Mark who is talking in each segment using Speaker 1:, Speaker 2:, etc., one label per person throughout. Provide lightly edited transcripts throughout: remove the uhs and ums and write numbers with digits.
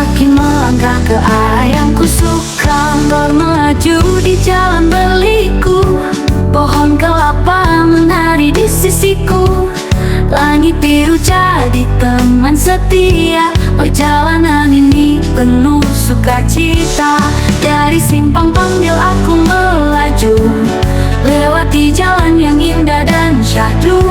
Speaker 1: kaki melangkah ke arah yang kusuka, melaju di jalan berliku. Pohon kelapa menari di sisiku, langit biru jadi teman setia. Perjalanan ini penuh sukacita. Dari simpang panggil aku melaju, lewati jalan yang indah dan syahdu,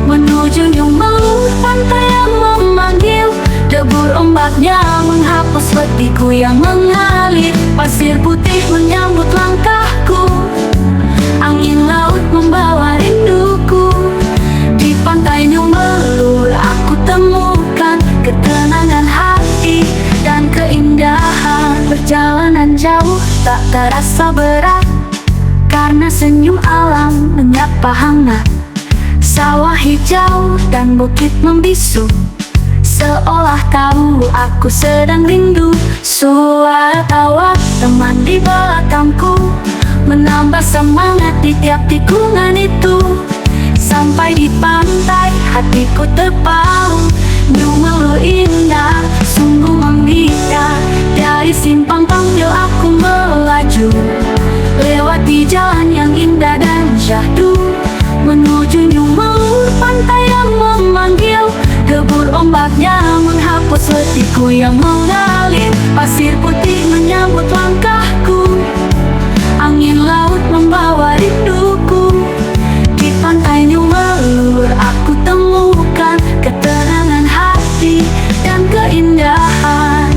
Speaker 1: menuju New Malur, pantai yang memanggil. Debur ombaknya menghapus letihku yang mengalir. Pasir putih menyambut langkahku, angin laut membawa rinduku. Di pantai New Malur aku temukan ketenangan hati dan keindahan. Perjalanan jauh tak terasa berat, karena senyum alam menyapa hangat. Sawah hijau dan bukit membisu, seolah tahu aku sedang rindu. Suara tawa teman di belakangku menambah semangat di tiap tikungan itu. Sampai di pantai hatiku terpalu, New Malur indah, sungguh memikat. Dari simpang panggil aku melaju, lewati jalan yang indah dan syahdu, menuju New Malur, pantai yang memanggil. Debur ombaknya menghapus letihku yang mengalir. Pasir putih menyambut langkahku, angin laut membawa rinduku. Di pantai New Malur aku temukan ketenangan hati dan keindahan.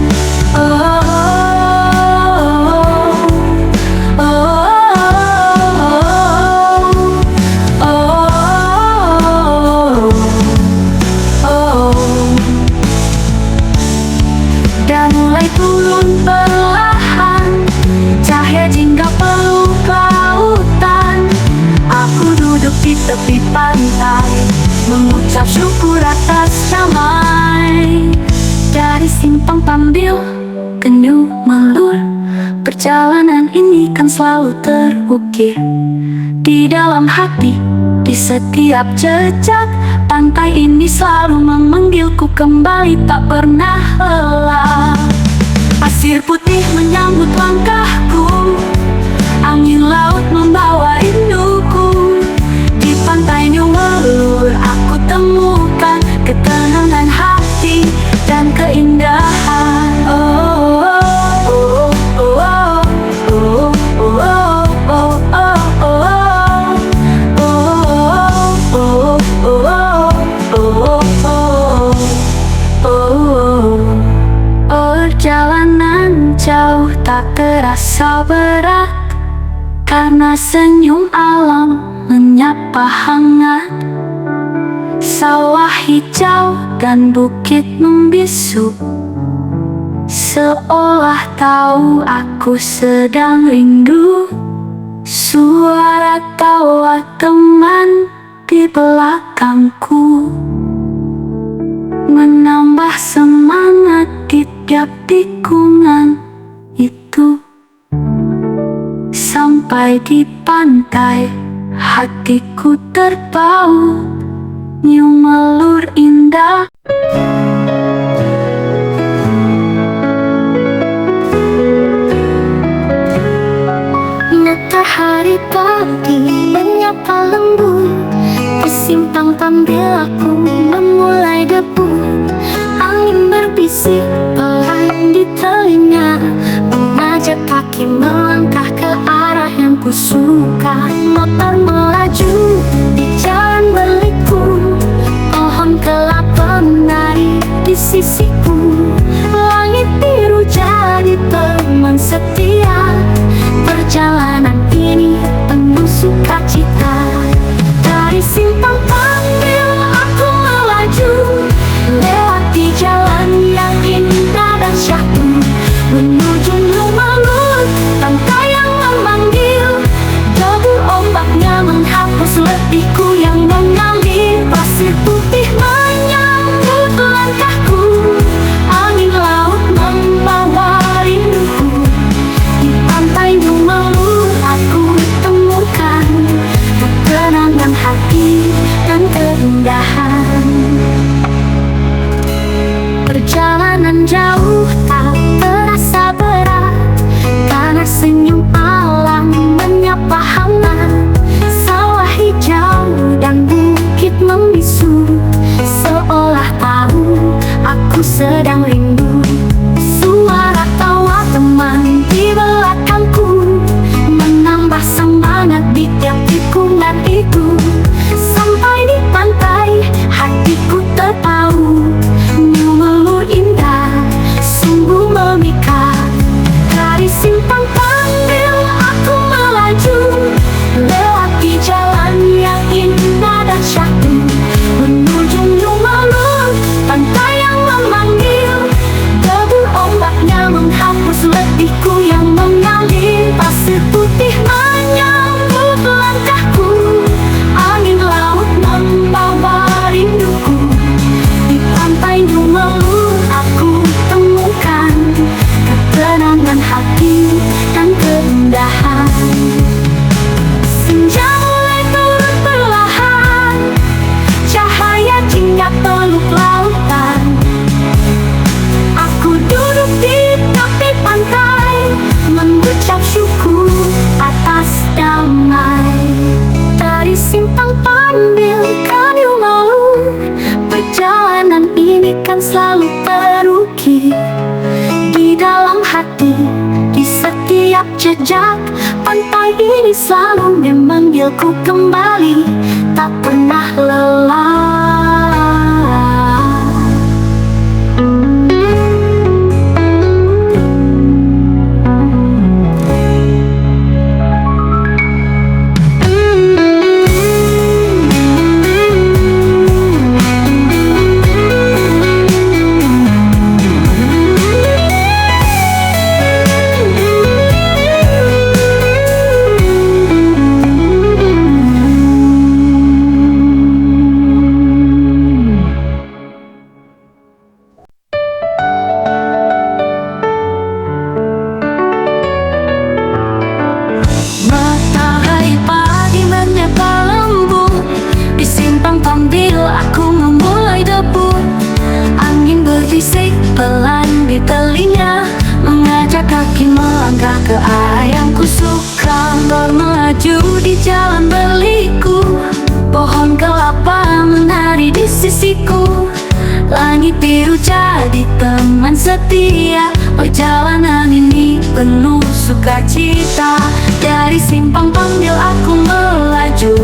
Speaker 1: Dan mulai turun perlahan, cahaya jingga peluk lautan. Aku duduk di tepi pantai, mengucap syukur atas damai. Dari simpang Pambil ke New Malur, perjalanan ini kan selalu terukir di dalam hati. Di setiap jejak, pantai ini selalu memanggilku kembali, tak pernah lelah. Pasir putih menyambut langkahku, angin laut membawa rinduku. Di pantai New Malur aku temukan ketenangan hati dan keindahan. Perjalanan jauh tak terasa berat, karena senyum alam menyapa hangat. Sawah hijau dan bukit membisu, seolah tahu aku sedang rindu. Suara tawa teman di belakangku menambah semangat di tiap tikungan itu. Sampai di pantai hatiku terpaut, New Malur indah. Matahari pagi menyapa lembut, di simpang Pambil aku memulai debut. Angin berbisik pelan di telinga, mengajak kaki melangkah ke arah yang kusuka. Motor melaju di jalan berliku, pohon kelapa menari di sisiku. Langit biru jadi teman setia. Perjalanan ini penuh sukacita. Dari simpang Pambil aku melaju, lewati jalan yang indah dan syahdu, menuju New Malur, pantai yang memanggil. Debur ombaknya menghapus letihku yang mengalir. Pasir putih menyambut langkahku, angin laut membawa rinduku. Di pantai New Malur aku temukan ketenangan hati aku sedang rindu. Suara tawa teman di belakangku menambah semangat di tiap tikungan itu. Sampai di pantai, hatiku terpaut. New Melur indah, sungguh memikat. Dari simpang Panbil aku melaju, lewati jalan yang indah dan syahdu, menuju New Melur, pantai yang memanggil. Debu ombaknya menghapus letihku yang mengalir. Pasir putih menyambut langkahku, angin laut membawa rinduku. Di pantai New Melur aku temukan ketenangan hati dan keindahan. Senja mulai turun perlahan, cahaya jingat peluk lautan. Aku duduk di tepi pantai, mengucap syukur atas damai. Dari simpang Panbil ke New Melur, perjalanan ini kan selalu terukir di dalam hati. Di setiap jejak, pantai ini selalu memanggilku kembali, tak pernah lelah. Matahari pagi menyapa lembut, di simpang Panbil aku memulai debut. Angin berbisik pelan di telinga, mengajak kaki melangkah ke arah yang kusuka. Melaju di jalan berliku, pohon kelapa menari di sisiku. Langit biru jadi teman setia, perjalanan ini penuh sukacita. Dari simpang Panbil aku melaju,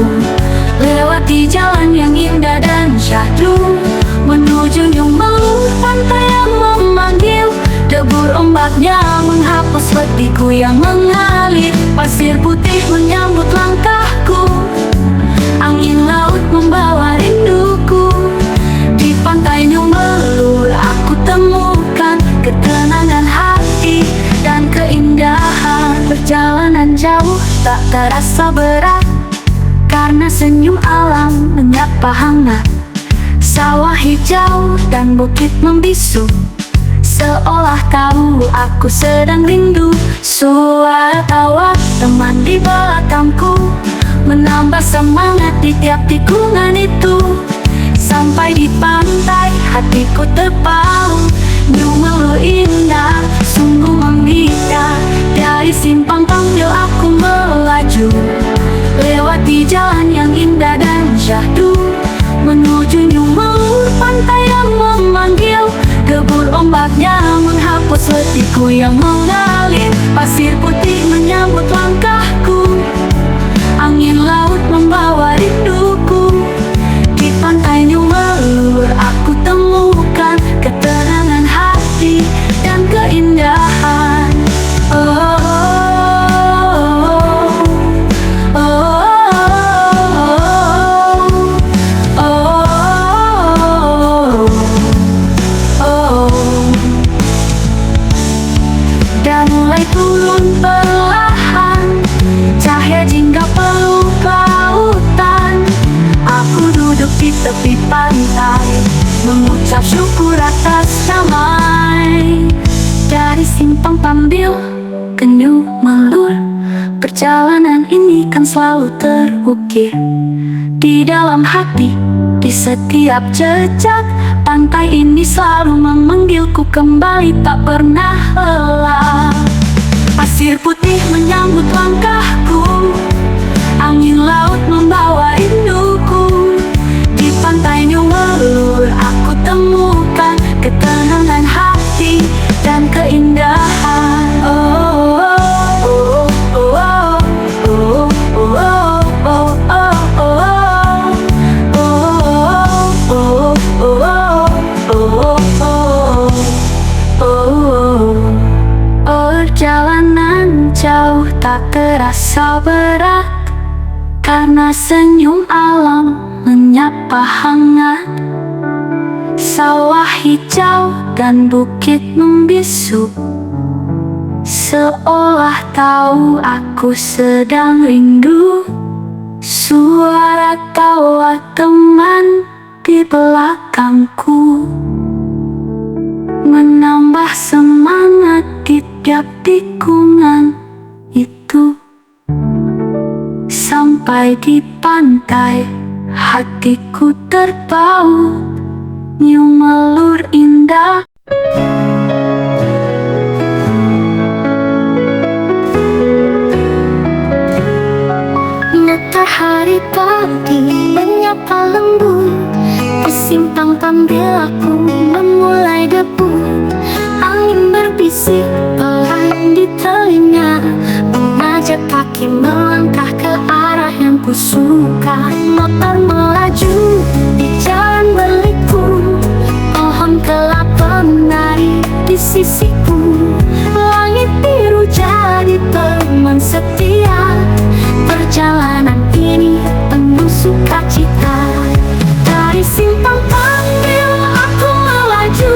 Speaker 1: lewati jalan yang indah dan syahdu, menuju New Melur, pantai yang memanggil. Debur ombaknya menghapus letihku yang mengalir. Pasir putih menyambut langkahku, angin laut membawa rinduku. Di pantai New Melur aku temukan ketenangan hati dan keindahan. Perjalanan jauh tak terasa berat, karena senyum alam menyapa hangat. Sawah hijau dan bukit membisu, seolah tahu aku sedang rindu. Suara tawa teman di belakangku menambah semangat di tiap tikungan itu. Sampai di pantai, hatiku terpaut. New Melur indah, sungguh memikat. Dari simpang Panbil aku melaju, lewati jalan yang indah dan syahdu, menuju New Melur, pantai yang memanggil. Debur ombaknya menghapus letihku yang mengalir. Pasir putih menyambut langkahku, angin laut membawa rinduku. Di pantai New Melur aku temukan ketenangan hati dan keindahan. Dan mulai turun perlahan, cahaya jingga peluk lautan. Aku duduk di tepi pantai, mengucap syukur atas damai. Dari simpang Panbil ke New Melur, perjalanan ini kan selalu terukir di dalam hati. Di setiap jejak, pantai ini selalu memanggilku kembali, tak pernah lelah. Pasir putih menyambut langkahku, angin laut membawa rinduku. Di pantai New Melur aku temukan ketenangan ketenangan hati dan keindahan. Oh, oh, oh, oh, oh, oh, oh, oh, oh, oh, oh. Perjalanan jauh tak terasa berat, karena senyum alam menyapa hangat. Sawah hijau dan bukit membisu, seolah tahu aku sedang rindu. Suara tawa teman di belakangku menambah semangat di tiap tikungan itu. Sampai di pantai, hatiku terpaut, nyium melur indah. Matahari pagi menyapa lembut di simpang sambil aku memulai debut. Angin berbisik pelan di telinga, mengajak kaki melangkah ke arah yang kusuka. Motor melaju di jalan berliku, pohon kelapa menari di sisiku. Langit biru jadi teman setia, perjalanan ini penuh sukacita. Dari simpang ambil aku melaju,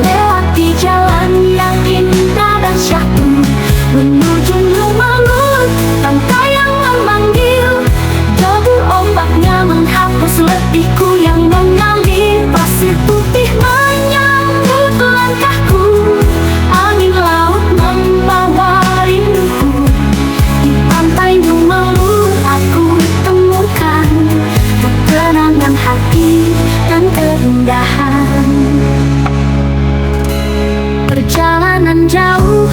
Speaker 1: lewati jalan yang indah dan syahdu, menuju rumah Lut. Pantai yang memanggil, debu ombaknya menghapus letihku yang mengambil. Pasir putih menyambut langkahku, angin laut membawa rinduku. Di pantai rumah Lut aku temukan ketenangan hati dan keindahan. Perjalanan jauh